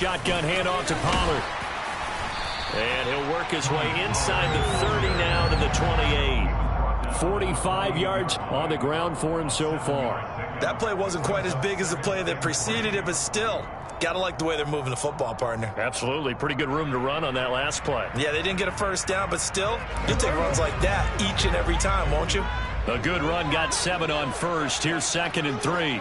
Shotgun handoff to Pollard. And he'll work his way inside the 30 now to the 28. 45 yards on the ground for him so far. That play wasn't quite as big as the play that preceded it, but still, got to like the way they're moving the football, partner. Absolutely. Pretty good room to run on that last play. Yeah, they didn't get a first down, but still, you'll take runs like that each and every time, won't you? A good run got 7 on first. Here's 2nd and 3.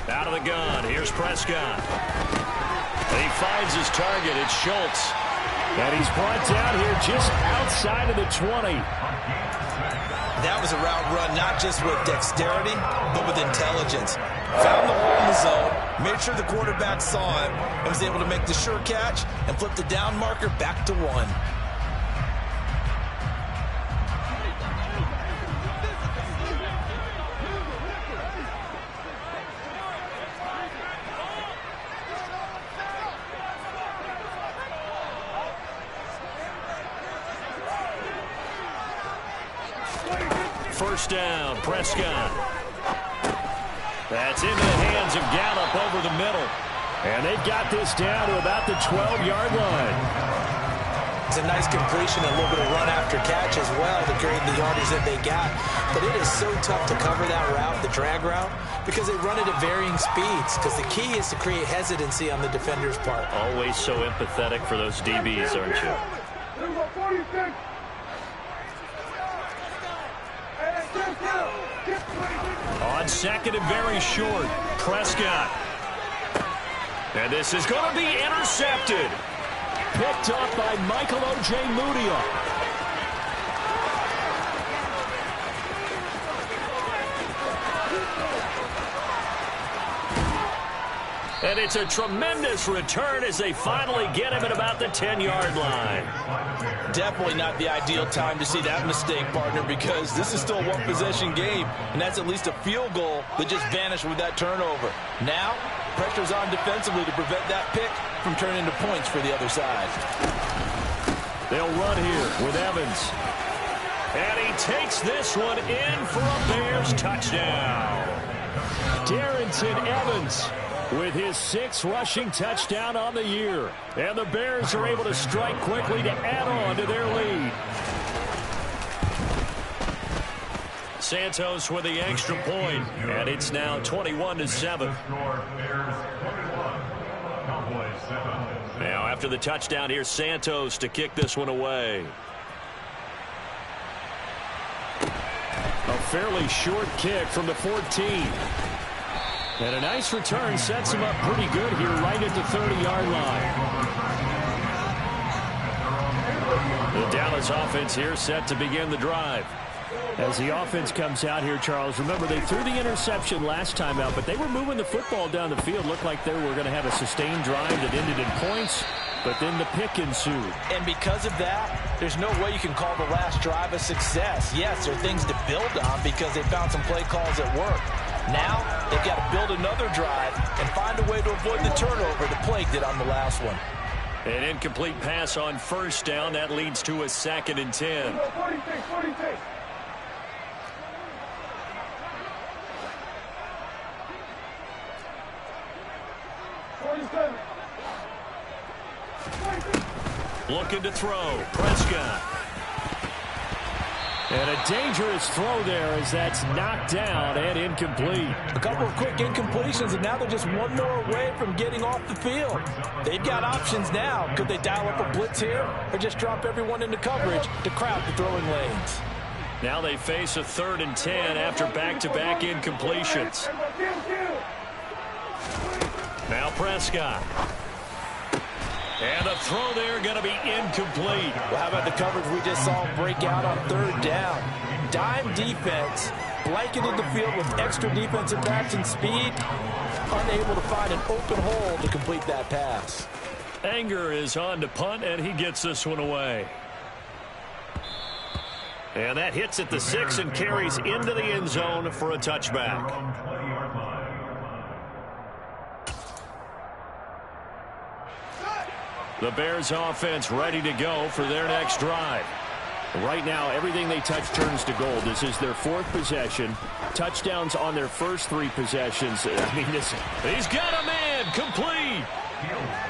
Out of the gun. Here's Prescott. He finds his target. It's Schultz. And he's brought down here just outside of the 20. That was a route run, not just with dexterity, but with intelligence. Found the hole in the zone, made sure the quarterback saw him, and was able to make the sure catch and flip the down marker back to 1. First down, Prescott. That's into the hands of Gallup over the middle. And they've got this down to about the 12-yard line. It's a nice completion and a little bit of run after catch as well to gain the yardage that they got. But it is so tough to cover that route, the drag route, because they run it at varying speeds. Because the key is to create hesitancy on the defender's part. Always so empathetic for those DBs, aren't you? On 2nd and very short, Prescott. And this is going to be intercepted. Picked up by Michael Ojemudia. And it's a tremendous return as they finally get him at about the 10-yard line. Definitely not the ideal time to see that mistake, partner, because this is still a one-possession game, and that's at least a field goal that just vanished with that turnover. Now, pressure's on defensively to prevent that pick from turning into points for the other side. They'll run here with Evans. And he takes this one in for a Bears touchdown. Darrington Evans with his 6th rushing touchdown on the year. And the Bears are able to strike quickly to add on to their lead. Santos with the extra point, and it's now 21-7. Now after the touchdown, here's Santos to kick this one away. A fairly short kick from the 14. And a nice return sets him up pretty good here right at the 30-yard line. The Dallas offense here set to begin the drive. As the offense comes out here, Charles, remember they threw the interception last time out, but they were moving the football down the field. Looked like they were going to have a sustained drive that ended in points, but then the pick ensued. And because of that, there's no way you can call the last drive a success. Yes, there are things to build on because they found some play calls that work. Now, they've got to build another drive and find a way to avoid the turnover the plague did on the last one. An incomplete pass on first down. That leads to a 2nd and 10. Looking to throw. Prescott. And a dangerous throw there as that's knocked down and incomplete. A couple of quick incompletions, and now they're just one more away from getting off the field. They've got options now. Could they dial up a blitz here or just drop everyone into coverage to crowd the throwing lanes? Now they face a 3rd and 10 after back-to-back incompletions. Now Prescott. And the throw there going to be incomplete. Well, how about the coverage we just saw break out on 3rd down? Dime defense, blanketed the field with extra defensive backs and speed, unable to find an open hole to complete that pass. Anger is on to punt, and he gets this one away. And that hits at the 6 and carries into the end zone for a touchback. The Bears offense ready to go for their next drive. Right now, everything they touch turns to gold. This is their 4th possession. Touchdowns on their first 3 possessions. I mean, he's got a man complete.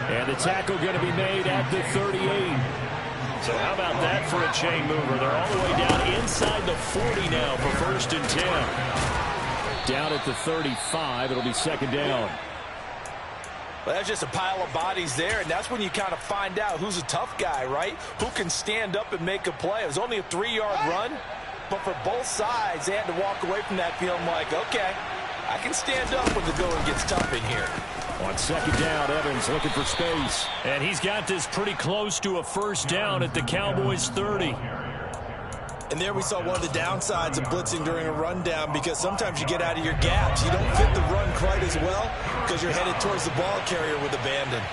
And the tackle going to be made at the 38. So how about that for a chain mover? They're all the way down inside the 40 now for 1st and 10. Down at the 35, it'll be 2nd down. Well, that's just a pile of bodies there, and that's when you kind of find out who's a tough guy, right? Who can stand up and make a play. It was only a 3-yard run, but for both sides, they had to walk away from that feeling like, okay, I can stand up when the going gets tough in here. On 2nd down, Evans looking for space. And he's got this pretty close to a 1st down at the Cowboys' 30. And there we saw one of the downsides of blitzing during a rundown, because sometimes you get out of your gaps. You don't fit the run quite as well because you're headed towards the ball carrier with abandon.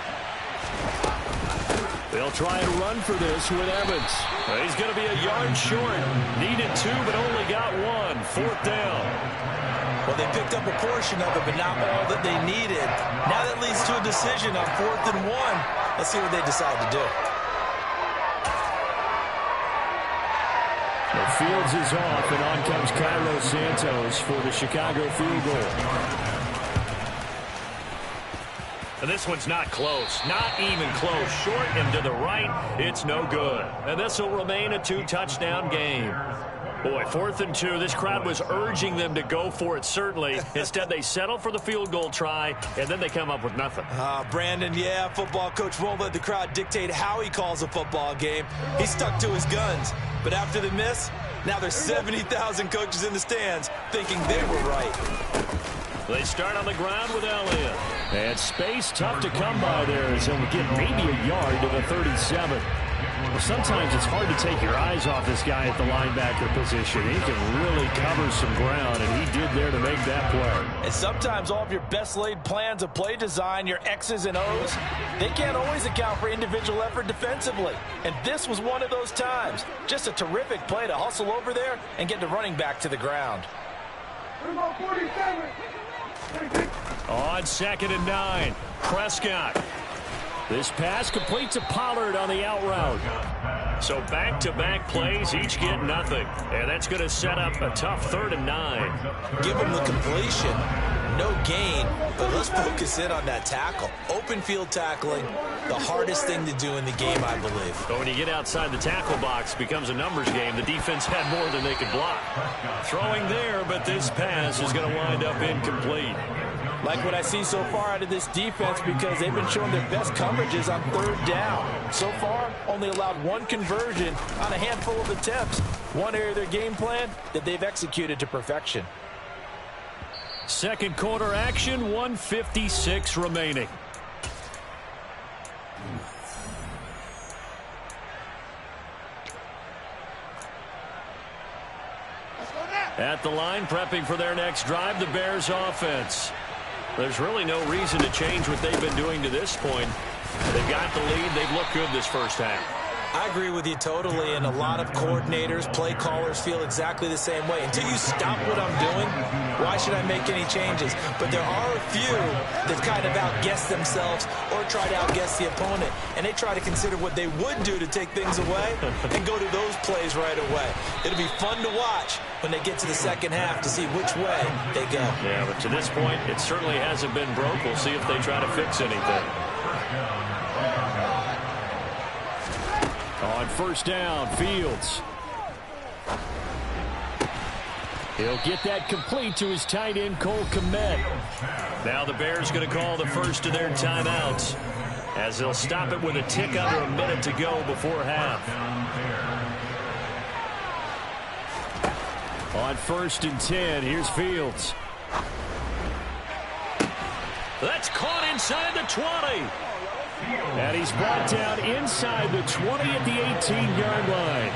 They'll try and run for this with Evans. He's going to be a yard short. Needed 2, but only got 1. 4th down. Well, they picked up a portion of it, but not all that they needed. Now that leads to a decision on 4th and 1. Let's see what they decide to do. The Fields is off, and on comes Cairo Santos for the Chicago field goal. And this one's not close. Not even close. Short and to the right. It's no good. And this will remain a 2-touchdown game. Boy, 4th and 2. This crowd was urging them to go for it, certainly. Instead, they settle for the field goal try, and then they come up with nothing. Brandon, yeah, football coach won't let the crowd dictate how he calls a football game. He stuck to his guns. But after the miss, now there's 70,000 coaches in the stands thinking they were right. They start on the ground with Elliott. And space tough to come by there as he'll get maybe a yard to the 37. Well, sometimes it's hard to take your eyes off this guy at the linebacker position. He can really cover some ground, and he did there to make that play. And sometimes all of your best laid plans of play design, your X's and O's, they can't always account for individual effort defensively. And this was one of those times. Just a terrific play to hustle over there and get the running back to the ground. On 2nd and 9, Prescott. This pass complete to Pollard on the out route. So back-to-back plays, each get nothing. And that's going to set up a tough 3rd and 9. Give him the completion. No gain, but let's focus in on that tackle. Open field tackling, the hardest thing to do in the game, I believe. But when you get outside the tackle box, it becomes a numbers game. The defense had more than they could block. Throwing there, but this pass is going to wind up incomplete. Like what I see so far out of this defense, because they've been showing their best coverages on 3rd down. So far, only allowed 1 conversion on a handful of attempts. One area of their game plan that they've executed to perfection. 2nd quarter action, 1:56 remaining. At the line, prepping for their next drive, the Bears offense. There's really no reason to change what they've been doing to this point. They've got the lead. They've looked good this first half. I agree with you totally, and a lot of coordinators, play callers feel exactly the same way. Until you stop what I'm doing, why should I make any changes? But there are a few that kind of outguess themselves or try to outguess the opponent, and they try to consider what they would do to take things away and go to those plays right away. It'll be fun to watch when they get to the second half to see which way they go. Yeah, but to this point, it certainly hasn't been broke. We'll see if they try to fix anything. On 1st down, Fields. He'll get that complete to his tight end, Cole Kmet. Now the Bears going to call the first of their timeouts, as they'll stop it with a tick under a minute to go before half. On 1st and 10, here's Fields. That's caught inside the 20. And he's brought down inside the 20 at the 18-yard line.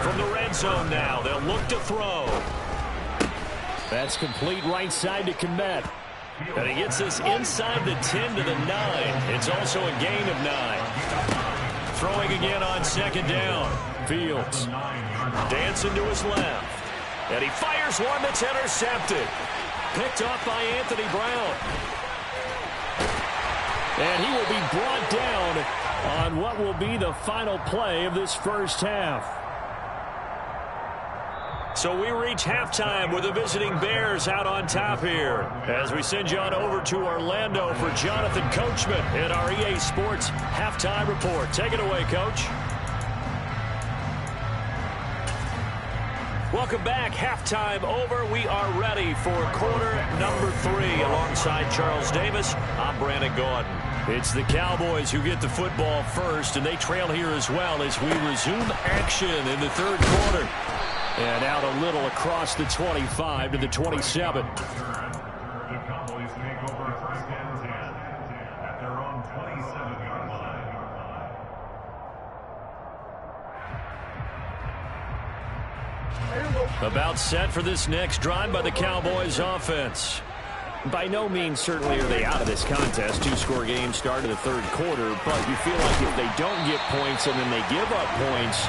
From the red zone now, they'll look to throw. That's complete right side to Kmet. And he gets this inside the 10 to the 9. It's also a gain of 9. Throwing again on 2nd down. Fields dancing to his left. And he fires one that's intercepted. Picked off by Anthony Brown. And he will be brought down on what will be the final play of this first half. So we reach halftime with the visiting Bears out on top here. As we send you on over to Orlando for Jonathan Coachman in our EA Sports Halftime Report. Take it away, Coach. Welcome back. Halftime over. We are ready for quarter number 3 alongside Charles Davis. I'm Brandon Gaudin. It's the Cowboys who get the football first, and they trail here as well as we resume action in the third quarter. And out a little across the 25 to the 27. The Cowboys take over first and 10 at their own 27-yard line. About set for this next drive by the Cowboys offense. By no means certainly are they out of this contest. 2-score game start of the third quarter, but you feel like if they don't get points and then they give up points,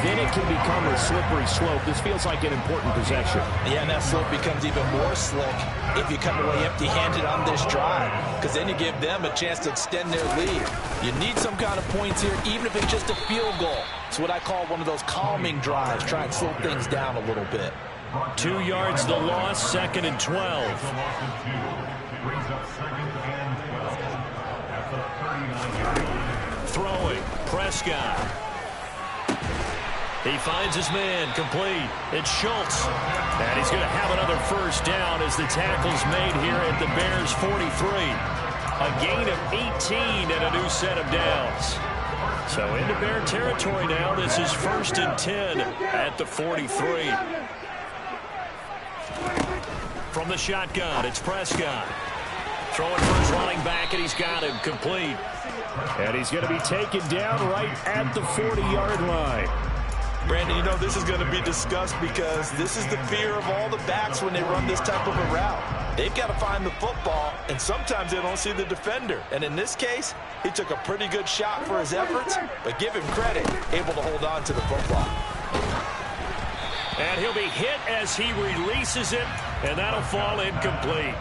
then it can become a slippery slope. This feels like an important possession. Yeah, and that slope becomes even more slick if you come away empty-handed on this drive, because then you give them a chance to extend their lead. You need some kind of points here, even if it's just a field goal. It's what I call one of those calming drives. Try and slow things down a little bit. 2 yards the loss, 2nd and 12. Throwing, Prescott. He finds his man, complete. It's Schultz. And he's going to have another first down as the tackle's made here at the Bears' 43. A gain of 18 and a new set of downs. So into Bear territory now. This is 1st and 10 at the 43. From the shotgun, it's Prescott. Throwing for his running back, and he's got him complete. And he's going to be taken down right at the 40-yard line. Brandon, you know this is going to be discussed because this is the fear of all the backs when they run this type of a route. They've got to find the football, and sometimes they don't see the defender. And in this case, he took a pretty good shot for his efforts, but give him credit, able to hold on to the football. And he'll be hit as he releases it, and that'll fall incomplete.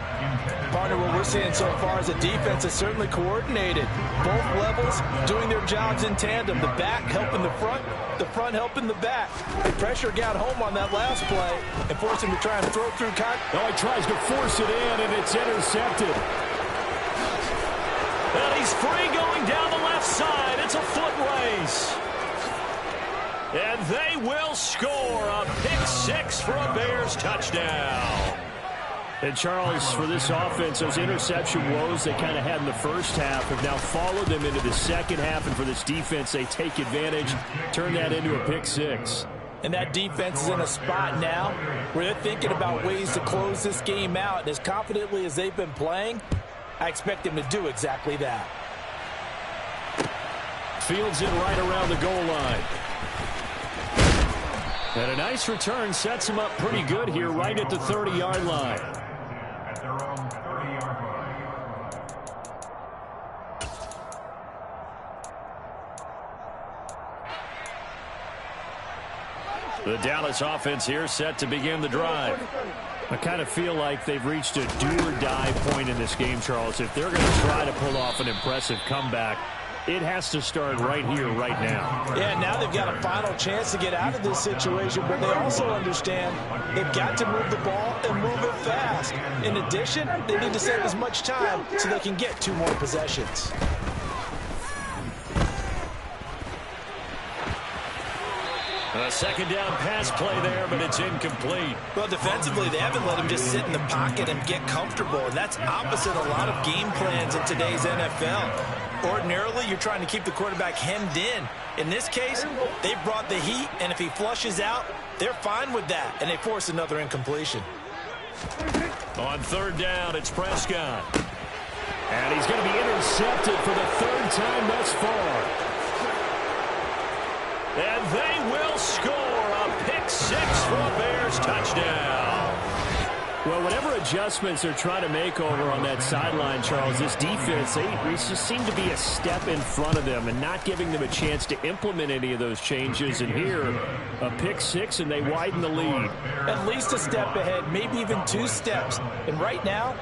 Partner, what we're seeing so far is a defense is certainly coordinated. Both levels doing their jobs in tandem. The back helping the front helping the back. The pressure got home on that last play and forced him to try and throw through contact. Oh, he tries to force it in, and it's intercepted. And he's free going down the left side. It's a foot race. And they will score a pick-6 for a Bears touchdown. And Charles, for this offense, those interception woes they kind of had in the first half have now followed them into the second half. And for this defense, they take advantage, turn that into a pick-6. And that defense is in a spot now where they're thinking about ways to close this game out. And as confidently as they've been playing, I expect them to do exactly that. Fields it right around the goal line. And a nice return sets him up pretty good here right at the 30-yard line. At their own 30-yard line. The Dallas offense here set to begin the drive. I kind of feel like they've reached a do-or-die point in this game, Charles. If they're going to try to pull off an impressive comeback, it has to start right here, right now. Yeah, now they've got a final chance to get out of this situation, but they also understand they've got to move the ball and move it fast. In addition, they need to save as much time so they can get 2 more possessions. A second down pass play there, but it's incomplete. Well, defensively, they haven't let him just sit in the pocket and get comfortable, and that's opposite a lot of game plans in today's NFL. Ordinarily, you're trying to keep the quarterback hemmed in. In this case, they brought the heat, and if he flushes out, they're fine with that, and they force another incompletion. On third down, it's Prescott. And he's going to be intercepted for the 3rd time thus far. And they will score a pick-6 for a Bears touchdown. Well, whatever adjustments they're trying to make over on that sideline, Charles, this defense, they just seem to be a step in front of them and not giving them a chance to implement any of those changes. And here, a pick-6, and they widen the lead. At least a step ahead, maybe even 2 steps. And right now,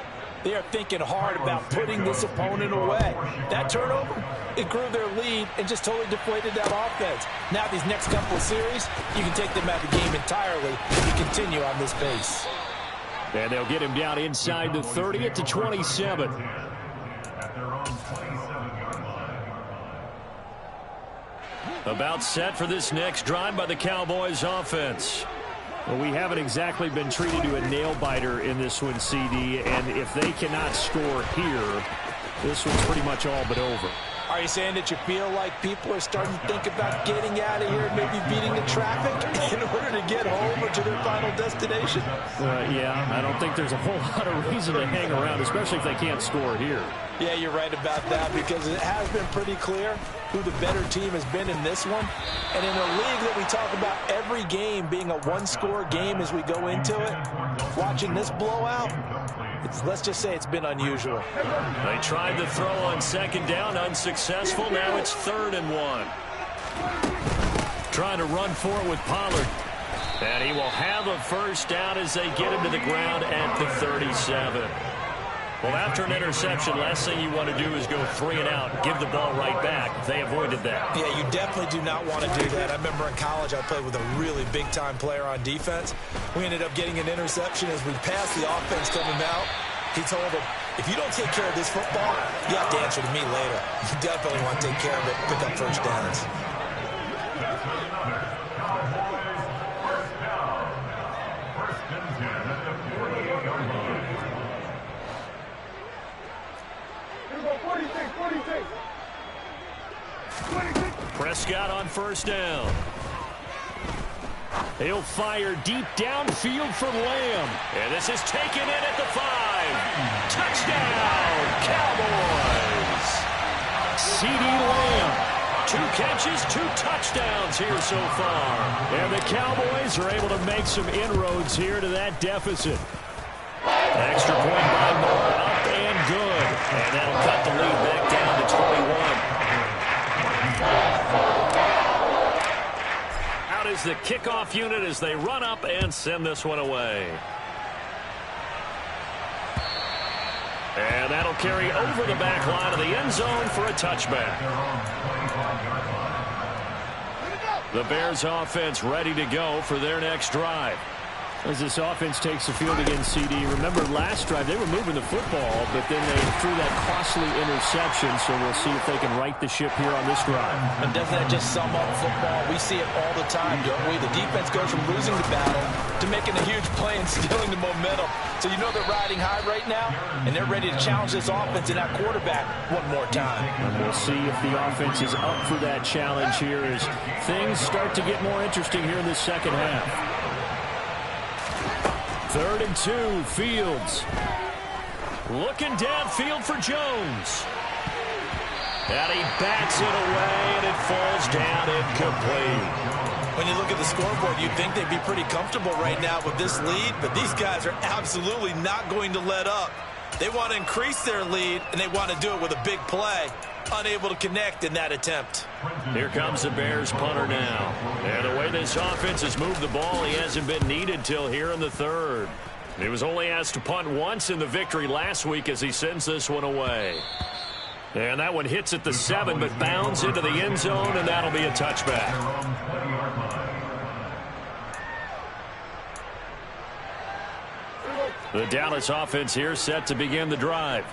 They are thinking hard about putting this opponent away. That turnover, it grew their lead and just totally deflated that offense. Now these next couple of series, you can take them out of the game entirely if you continue on this pace. And they'll get him down inside the 30 at the 27. About set for this next drive by the Cowboys offense. Well, we haven't exactly been treated to a nail-biter in this one, CD, and if they cannot score here, this one's pretty much all but over. Are you saying that you feel like people are starting to think about getting out of here, maybe beating the traffic in order to get home or to their final destination? Yeah, I don't think there's a whole lot of reason to hang around, especially if they can't score here. Yeah, you're right about that, because it has been pretty clear who the better team has been in this one. And in a league that we talk about every game being a one-score game as we go into it, watching this blowout, let's just say it's been unusual. They tried the throw on second down, unsuccessful. Now it's 3rd and 1. Trying to run for it with Pollard. And he will have a first down as they get him to the ground at the 37. Well, after an interception, last thing you want to do is go 3 and out, give the ball right back. They avoided that. Yeah, you definitely do not want to do that. I remember in college I played with a really big-time player on defense. We ended up getting an interception as we passed the offense coming out. He told him, if you don't take care of this football, you have to answer to me later. You definitely want to take care of it, pick up first downs. Prescott on first down. He'll fire deep downfield for Lamb. And this is taken in at the 5. Touchdown, Cowboys. CeeDee Lamb. 2 catches, 2 touchdowns here so far. And the Cowboys are able to make some inroads here to that deficit. Extra point by Moore, up and good. And that'll cut the lead back down to 21. Out is the kickoff unit as they run up and send this one away. And that'll carry over the back line of the end zone for a touchback. The Bears offense ready to go for their next drive. As this offense takes the field against CD, remember last drive they were moving the football, but then they threw that costly interception, so we'll see if they can right the ship here on this drive. And doesn't that just sum up football? We see it all the time, don't we? The defense goes from losing the battle to making a huge play and stealing the momentum. So you know they're riding high right now, and they're ready to challenge this offense and that quarterback one more time. And we'll see if the offense is up for that challenge here as things start to get more interesting here in the second half. 3rd and 2, Fields. Looking downfield for Jones. And he bats it away, and it falls down incomplete. When you look at the scoreboard, you'd think they'd be pretty comfortable right now with this lead, but these guys are absolutely not going to let up. They want to increase their lead, and they want to do it with a big play. Unable to connect in that attempt. Here comes the Bears punter now. And the way this offense has moved the ball, he hasn't been needed till here in the 3rd. He was only asked to punt once in the victory last week as he sends this one away. And that one hits at the 7, but bounds into the end zone, and that'll be a touchback. The Dallas offense here set to begin the drive.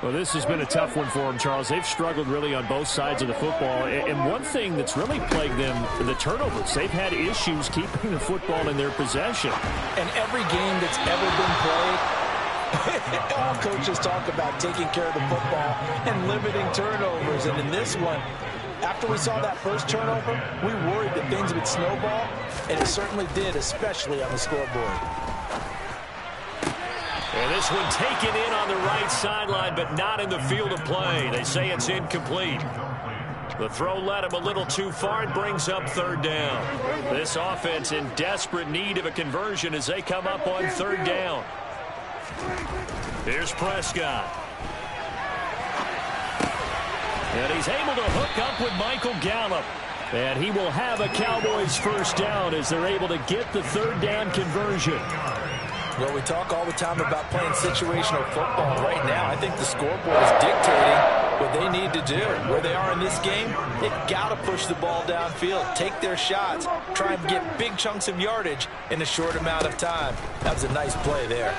Well, this has been a tough one for them, Charles. They've struggled really on both sides of the football. And one thing that's really plagued them, the turnovers. They've had issues keeping the football in their possession. And every game that's ever been played, all coaches talk about taking care of the football and limiting turnovers. And in this one, after we saw that first turnover, we worried that things would snowball, and it certainly did, especially on the scoreboard. And this one taken in on the right sideline, but not in the field of play. They say it's incomplete. The throw led him a little too far and brings up 3rd down. This offense in desperate need of a conversion as they come up on 3rd down. Here's Prescott. And he's able to hook up with Michael Gallup. And he will have a Cowboys first down as they're able to get the 3rd down conversion. Well, we talk all the time about playing situational football. Right now, I think the scoreboard is dictating what they need to do. Where they are in this game, they've got to push the ball downfield, take their shots, try and get big chunks of yardage in a short amount of time. That was a nice play there.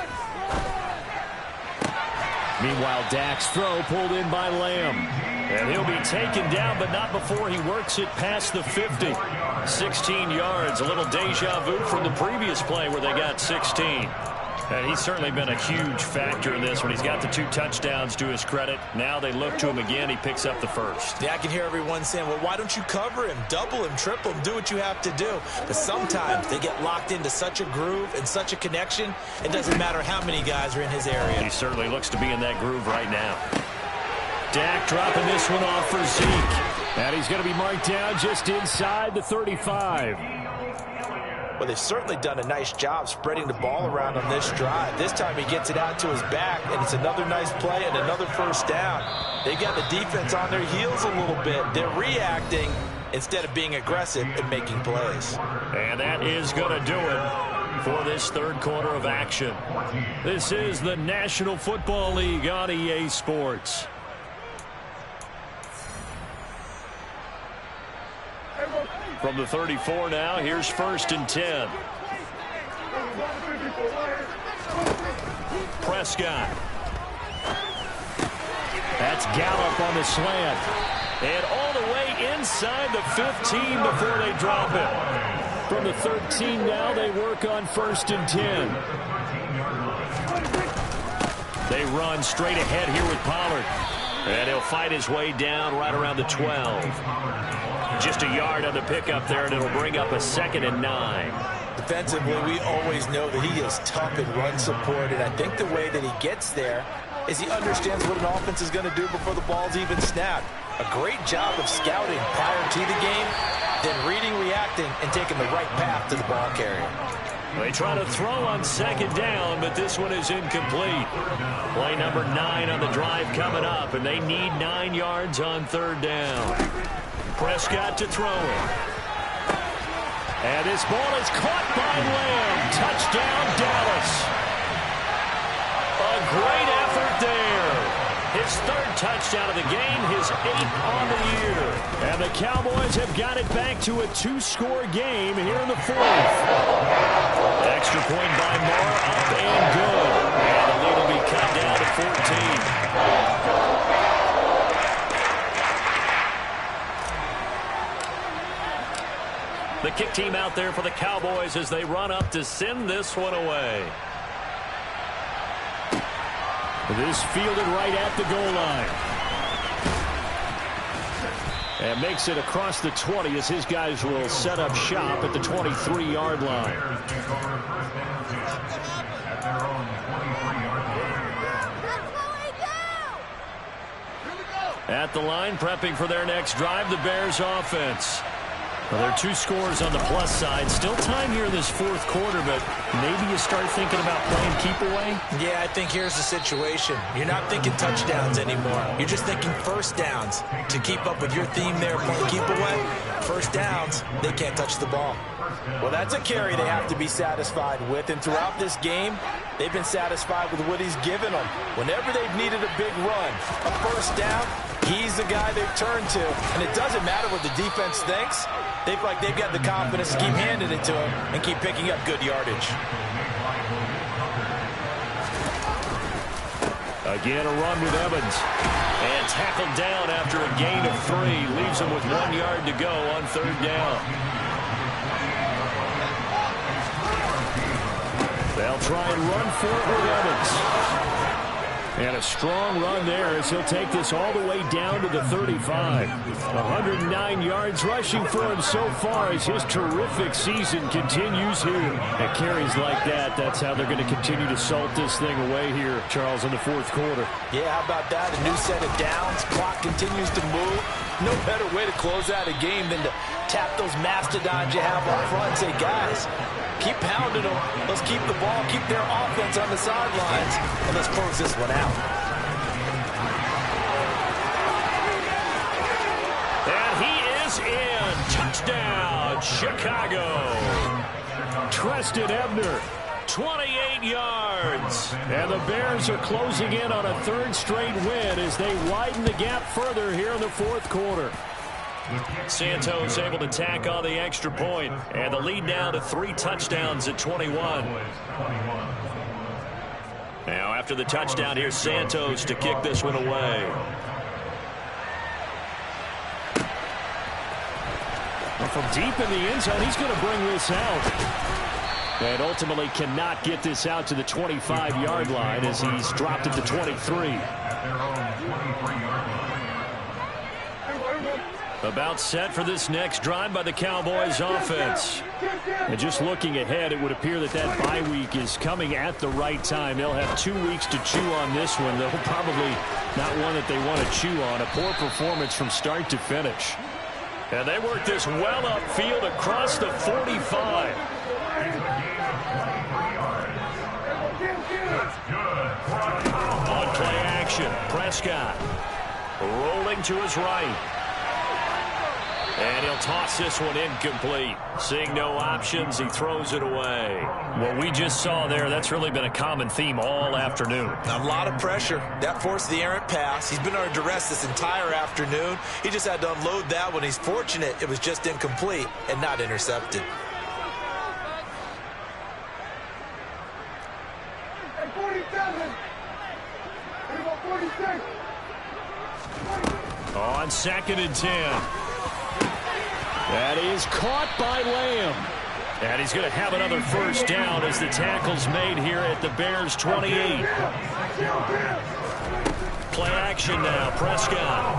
Meanwhile, Dak's throw pulled in by Lamb. And he'll be taken down, but not before he works it past the 50. 16 yards, a little deja vu from the previous play where they got 16. And he's certainly been a huge factor in this when he's got the 2 touchdowns to his credit. Now they look to him again. He picks up the first. Yeah, I can hear everyone saying, well, why don't you cover him, double him, triple him, do what you have to do. But sometimes they get locked into such a groove and such a connection, it doesn't matter how many guys are in his area. He certainly looks to be in that groove right now. Dak dropping this one off for Zeke. And he's going to be marked down just inside the 35. Well, they've certainly done a nice job spreading the ball around on this drive. This time he gets it out to his back, and it's another nice play and another first down. They got the defense on their heels a little bit. They're reacting instead of being aggressive and making plays. And that is going to do it for this third quarter of action. This is the National Football League on EA Sports. From the 34 now, here's 1st and 10. Prescott. That's Gallup on the slant. And all the way inside the 15 before they drop it. From the 13 now, they work on 1st and 10. They run straight ahead here with Pollard. And he'll fight his way down right around the 12. Just a yard on the pickup there, and it'll bring up a 2nd and 9. Defensively, we always know that he is tough in run support, and I think the way that he gets there is he understands what an offense is going to do before the ball's even snapped. A great job of scouting prior to the game, then reading, reacting, and taking the right path to the ball carrier. They try to throw on 2nd down, but this one is incomplete. Play number 9 on the drive coming up, and they need 9 yards on 3rd down. Prescott to throw it. And this ball is caught by Lamb. Touchdown, Dallas. A great effort there. His 3rd touchdown of the game, his 8th on the year. And the Cowboys have got it back to a 2-score game here in the 4th. Extra point by Moore, up and good. And the lead will be cut down to 14. The kick team out there for the Cowboys as they run up to send this one away. This fielded right at the goal line. And makes it across the 20 as his guys will set up shop at the 23-yard line. At the line, prepping for their next drive, the Bears offense. Well, there are 2 scores on the plus side. Still time here in this 4th quarter, but maybe you start thinking about playing keep away? Yeah, I think here's the situation. You're not thinking touchdowns anymore. You're just thinking first downs. To keep up with your theme there, playing keep away, first downs, they can't touch the ball. Well, that's a carry they have to be satisfied with, and throughout this game, they've been satisfied with what he's given them. Whenever they've needed a big run, a first down, he's the guy they've turned to, and it doesn't matter what the defense thinks. They've got the confidence to keep handing it to him and keep picking up good yardage. Again, a run with Evans. And tackled down after a gain of 3. Leaves him with 1 yard to go on 3rd down. They'll try and run for it with Evans. And a strong run there as he'll take this all the way down to the 35. 109 yards rushing for him so far as his terrific season continues here. At carries like that, that's how they're going to continue to salt this thing away here, Charles, in the 4th quarter. Yeah, how about that? A new set of downs. Clock continues to move. No better way to close out a game than to tap those mastodons you have up front and say, guys, keep pounding them. Let's keep the ball, keep their offense on the sidelines, and let's close this one out. And he is in. Touchdown, Chicago. Treston Ebner, 28 yards. And the Bears are closing in on a third straight win as they widen the gap further here in the fourth quarter. Santos able to tack on the extra point, and the lead now to 3 touchdowns at 21. Now after the touchdown, here's Santos to kick this one away. Well, from deep in the end zone, he's going to bring this out. And ultimately cannot get this out to the 25-yard line as he's dropped it to 23. About set for this next drive by the Cowboys offense. And just looking ahead, it would appear that that bye week is coming at the right time. They'll have 2 weeks to chew on this one. They'll probably not one that they want to chew on. A poor performance from start to finish. And they work this well upfield across the 45. On play action, Prescott rolling to his right. And he'll toss this one incomplete. Seeing no options, he throws it away. What we just saw there, that's really been a common theme all afternoon. A lot of pressure. That forced the errant pass. He's been under duress this entire afternoon. He just had to unload that one. He's fortunate it was just incomplete and not intercepted. On 2nd and 10. That is caught by Lamb. And he's going to have another first down as the tackle's made here at the Bears' 28. Play action now, Prescott.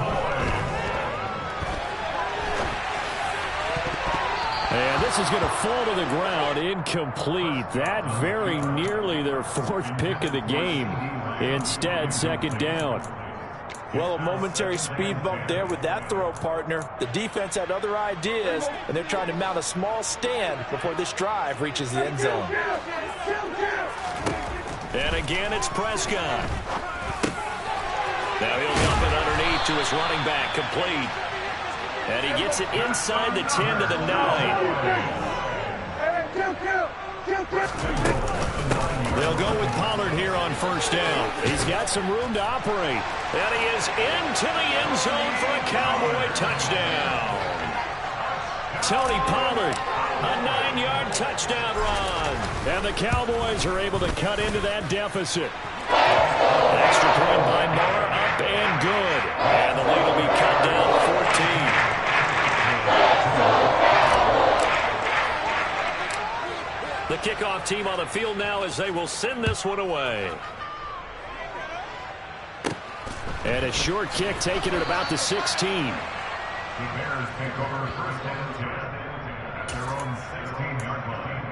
And this is going to fall to the ground, incomplete. That very nearly their 4th pick of the game. Instead, 2nd down. Well, a momentary speed bump there with that throw, partner. The defense had other ideas, and they're trying to mount a small stand before this drive reaches the end zone. And again, it's Prescott. Now he'll dump it underneath to his running back, complete. And he gets it inside the 10 to the 9. They'll go with Pollard here on first down. He's got some room to operate. And he is into the end zone for a Cowboy touchdown. Tony Pollard, a 9-yard touchdown run. And the Cowboys are able to cut into that deficit. An extra point by Moore, up and good. And the lead will be cut down to 14. The kickoff team on the field now as they will send this one away. And a short kick taken at about the 16. The Bears take over first and 10 at their own 16-yard line.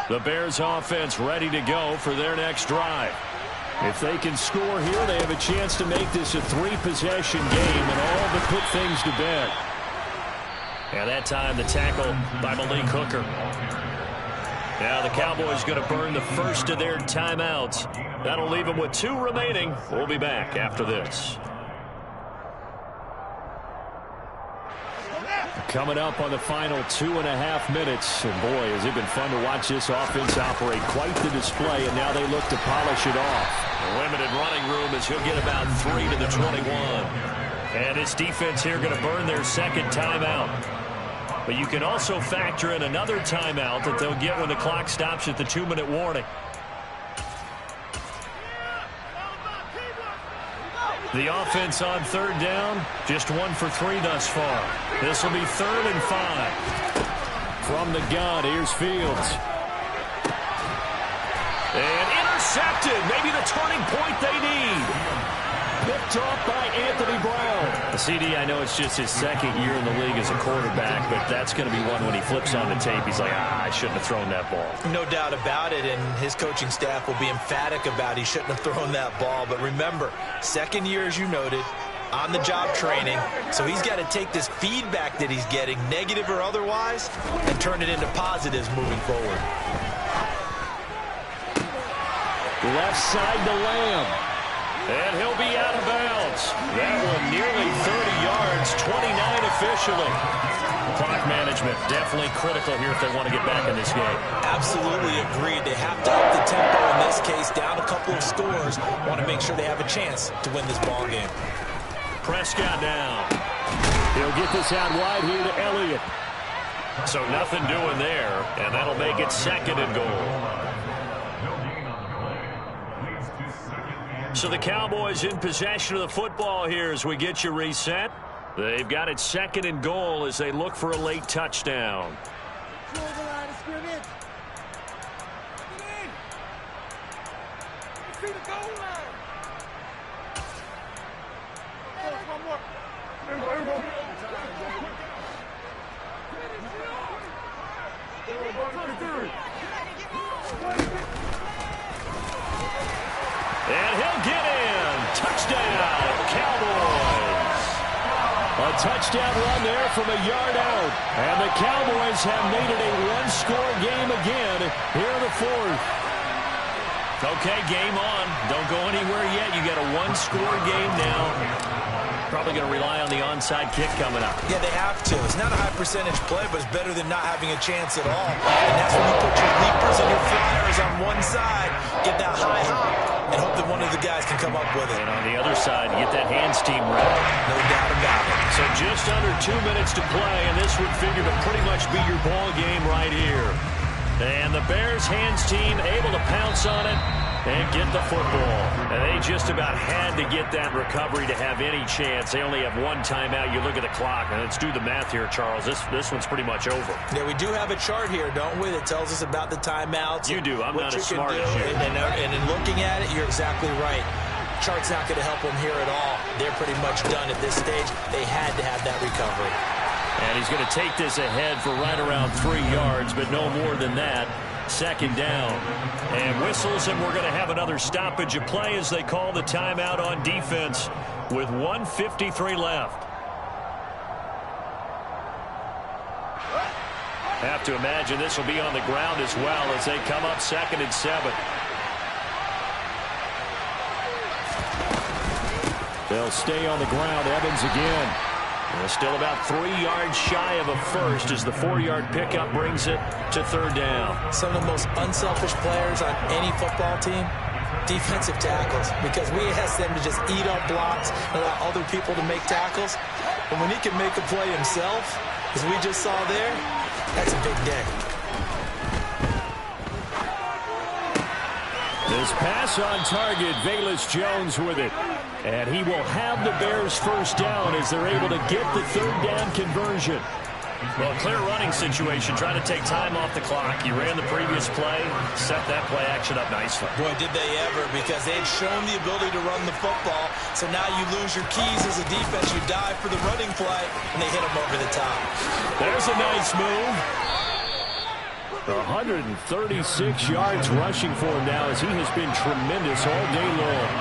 The Bears offense ready to go for their next drive. If they can score here, they have a chance to make this a 3-possession game and all but put things to bed. And that time the tackle by Malik Hooker. Now the Cowboys going to burn the first of their timeouts. That'll leave them with 2 remaining. We'll be back after this. Coming up on the final 2.5 minutes. And boy, has it been fun to watch this offense operate. Quite the display, and now they look to polish it off. A limited running room as he'll get about 3 to the 21. And this defense here going to burn their 2nd timeout. But you can also factor in another timeout that they'll get when the clock stops at the 2-minute warning. The offense on 3rd down, just 1 for 3 thus far. This will be 3rd and 5. From the gun, here's Fields. And intercepted. Maybe the turning point they need. Picked off by Anthony Brown. CD, I know it's just his second year in the league as a quarterback, but that's going to be one when he flips on the tape. He's like, I shouldn't have thrown that ball. No doubt about it, and his coaching staff will be emphatic about he shouldn't have thrown that ball. But remember, second year, as you noted, on-the-job training, so he's got to take this feedback that he's getting, negative or otherwise, and turn it into positives moving forward. Left side to Lamb. And he'll be out of bounds. That one nearly 30 yards, 29 officially. Clock management definitely critical here if they want to get back in this game. Absolutely agreed. They have to up the tempo in this case, down a couple of scores. Want to make sure they have a chance to win this ball game. Prescott down. He'll get this out wide here to Elliott. So nothing doing there, and that'll make it 2nd and goal. So the Cowboys in possession of the football here as we get you reset. They've got it 2nd and goal as they look for a late touchdown. And he'll get in. Touchdown, Cowboys. A touchdown run there from a yard out. And the Cowboys have made it a one-score game again here in the 4th. Okay, game on. Don't go anywhere yet. You got a one-score game now. Probably going to rely on the onside kick coming up. Yeah, they have to. It's not a high-percentage play, but it's better than not having a chance at all. And that's when you put your leapers and your flyers on one side, get that high hop, and hope that one of the guys can come up with it. And on the other side, get that hands team ready. No doubt about it. So just under 2 minutes to play, and this would figure to pretty much be your ball game right here. And the Bears hands team able to pounce on it and get the football. And they just about had to get that recovery to have any chance. They only have one timeout. You look at the clock, and let's do the math here, Charles. This one's pretty much over. Yeah, we do have a chart here, don't we, that tells us about the timeouts. You do. I'm not as smart as you. And in looking at it, you're exactly right. Chart's not going to help them here at all. They're pretty much done at this stage. They had to have that recovery. And he's going to take this ahead for right around 3 yards, but no more than that. 2nd down. And whistles, and we're going to have another stoppage of play as they call the timeout on defense with 1:53 left. Have to imagine this will be on the ground as well as they come up 2nd and 7. They'll stay on the ground. Evans again. Well, still about 3 yards shy of a first as the 4-yard pickup brings it to 3rd down. Some of the most unselfish players on any football team, defensive tackles, because we ask them to just eat up blocks and allow other people to make tackles. And when he can make a play himself, as we just saw there, that's a big day. This pass on target, Velus Jones with it. And he will have the Bears 1st down as they're able to get the 3rd down conversion. Well, clear running situation, trying to take time off the clock. You ran the previous play, set that play action up nicely. Boy, did they ever, because they had shown the ability to run the football. So now you lose your keys as a defense. You dive for the running play, and they hit them over the top. There's a nice move. 136 yards rushing for him now as he has been tremendous all day long.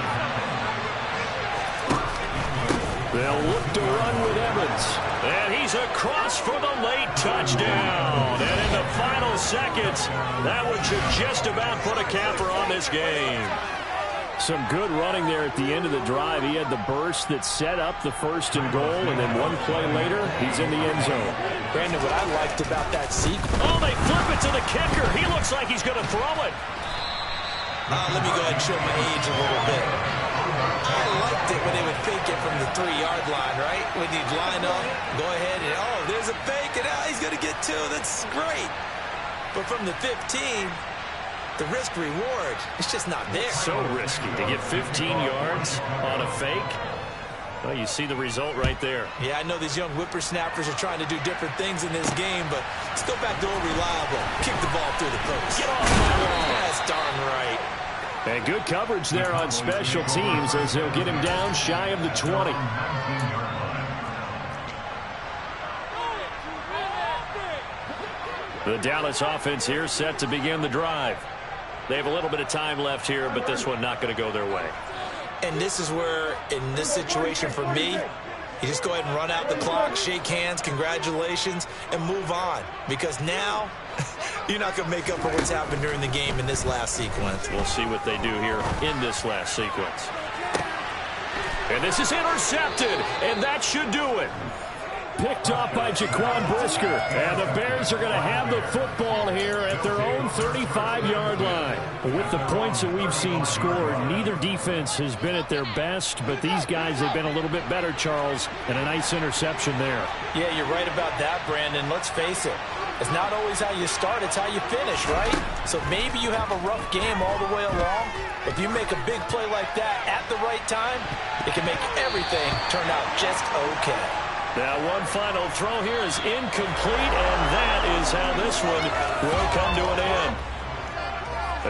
They'll look to run with Evans. And he's across for the late touchdown. And in the final seconds, that one should just about put a capper on this game. Some good running there at the end of the drive. He had the burst that set up the 1st and goal, and then one play later, he's in the end zone. Brandon, what I liked about that sequence. Oh, they flip it to the kicker. He looks like he's going to throw it. Let me go ahead and show my age a little bit. I liked it when they would fake it from the 3-yard line, right? When you'd line up, go ahead and, oh, there's a fake, and he's going to get 2. That's great. But from the 15, the risk-reward, it's just not there. So risky to get 15 yards on a fake. Well, you see the result right there. Yeah, I know these young whippersnappers are trying to do different things in this game, but let's go back to old reliable. Kick the ball through the post. Get off my wall. That's darn right. And good coverage there on special teams as they'll get him down shy of the 20. The Dallas offense here set to begin the drive. They have a little bit of time left here, but this one not going to go their way. And this is where, in this situation for me, you just go ahead and run out the clock, shake hands, congratulations, and move on. Because now, you're not going to make up for what's happened during the game in this last sequence. We'll see what they do here in this last sequence. And this is intercepted, and that should do it. Picked off by Jaquan Brisker. And the Bears are going to have the football here at their own 35-yard line. With the points that we've seen scored, neither defense has been at their best, but these guys have been a little bit better, Charles, and a nice interception there. Yeah, you're right about that, Brandon. Let's face it. It's not always how you start, it's how you finish, right? So maybe you have a rough game all the way along. If you make a big play like that at the right time, it can make everything turn out just okay. Now one final throw here is incomplete, and that is how this one will come to an end.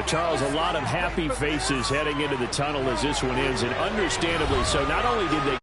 Charles, a lot of happy faces heading into the tunnel as this one ends, and understandably so. Not only did they